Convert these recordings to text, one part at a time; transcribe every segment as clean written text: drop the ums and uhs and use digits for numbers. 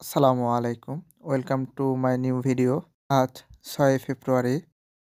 আসসালামু আলাইকুম। Welcome to my new video. আজ ৬ ফেব্রুয়ারি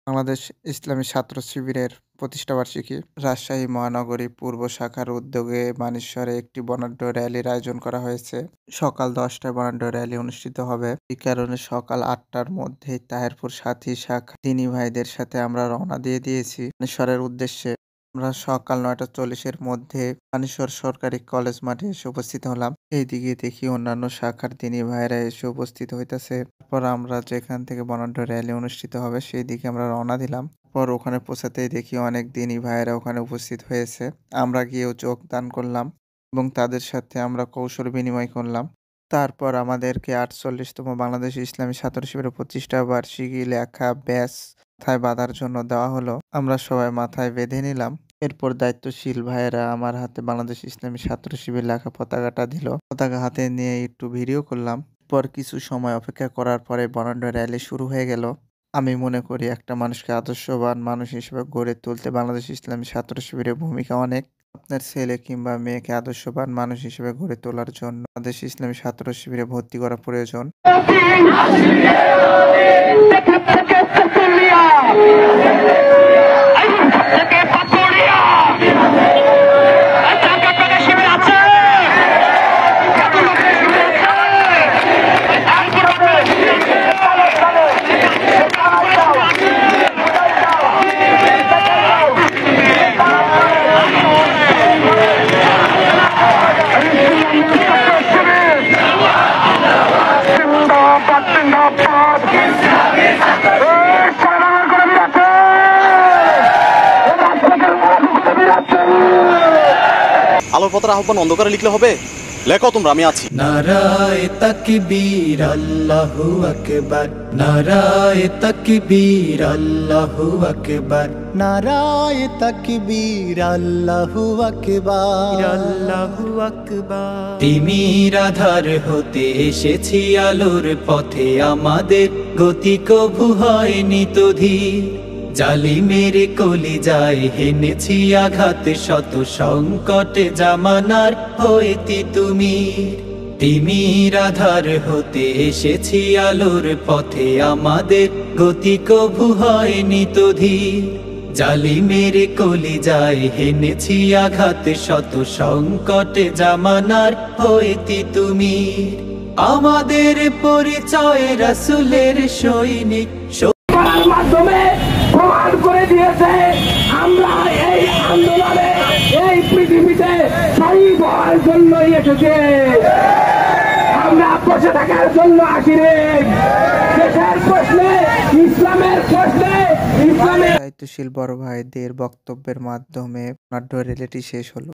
বাংলাদেশ ইসলামী ছাত্র শিবিরের প্রতিষ্ঠাবার্ষিকী। রাজশাহী মহানগরী পূর্ব শাখার উদ্যোগে মানেশ্বরে একটি বর্ণাঢ্য র্যালির আয়োজন করা হয়েছে। সকাল ১০টায় বর্ণাঢ্য র্যালি অনুষ্ঠিত হবে। এই কারণে সকাল ৮টার মধ্যেই তাহেরপুর সাথী শাখা দিনী ভাইদের সাথে আমরা রওনা দিয়ে দিয়েছি মানেশ্বরের উদ্দেশ্যে। আমরা সকাল ৯:৪০-এর মধ্যে মানেশ্বর সরকারি কলেজ মাঠে এসে উপস্থিত হলাম। এইদিকে দেখি অন্যান্য শাখার দিনী ভাইয়েরা এসে উপস্থিত হইতাছে। তারপর আমরা যেখান থেকে বর্ণাঢ্য র্যালি অনুষ্ঠিত হবে সেই দিকে আমরা রওনা দিলাম। পর ওখানে পৌঁছাতেই দেখি অনেক দিনী ভাইয়েরা ওখানে উপস্থিত হয়েছে। আমরা গিয়েও যোগদান করলাম এবং তাদের সাথে আমরা কৌশল বিনিময় করলাম। তারপর আমাদেরকে ৪৮তম বাংলাদেশ ইসলামী ছাত্র শিবিরের প্রতিষ্ঠা বার্ষিকী লেখা ব্যাজ মাথায় বাঁধার জন্য দেওয়া হলো। আমরা সবাই মাথায় বেঁধে নিলাম। এরপর দায়িত্বশীল ভাইয়েরা আমার হাতে বাংলাদেশ ইসলামী ছাত্র শিবির লেখা পতাকাটা দিল। পতাকা হাতে নিয়ে একটু ভিডিও করলাম। পর কিছু সময় অপেক্ষা করার পরে বর্ণাঢ্য র্যালি শুরু হয়ে গেল। আমি মনে করি একটা মানুষকে আদর্শবান মানুষ হিসেবে গড়ে তুলতে বাংলাদেশ ইসলামী ছাত্র শিবিরের ভূমিকা অনেক। আপনার ছেলে কিংবা মেয়েকে আদর্শবান মানুষ হিসেবে গড়ে তোলার জন্য বাংলাদেশ ইসলামী ছাত্র শিবিরে ভর্তি করা প্রয়োজন। আলোর পথের আহ্বান অন্ধকারে লিখলে হবে? লেখো তোমরা, আমি আছি। নারায়ে তাকবীর আল্লাহু আকবার, নারায়ে তাকবীর আল্লাহু আকবার, নারায়ে তাকবীর আল্লাহু আকবার, আল্লাহু আকবার। তিমির আধার হতে এসেছি আলোর পথে, আমাদের গতি কভু হয়নি তো ধীর। জালিমের কলিজায় হেনেছি আঘাত, শত সংকটে জামানার হইতে তুমি। তিমির আধার হতে এসেছি আলোর পথে, আমাদের গতি কভু হয়নি তো ধীর। জালিমের কলিজায় হেনেছি আঘাত, শত সংকটে জামানার হইতে তুমি। আমাদের পরিচয় রাসূলের সৈনিক মাধ্যমে প্রমাণ করে দিয়েছে আমরা এই আন্দোলনে এই পৃথিবীতে শহীদ হওয়ার জন্যই এসেছি। আমরা বসে থাকার জন্য আসিনি। দেশের প্রশ্নে, ইসলামের প্রশ্নে, দায়িত্বশীল বড় ভাইদের বক্তব্যের মাধ্যমে বর্ণাঢ্য র্যালিটি শেষ হলো।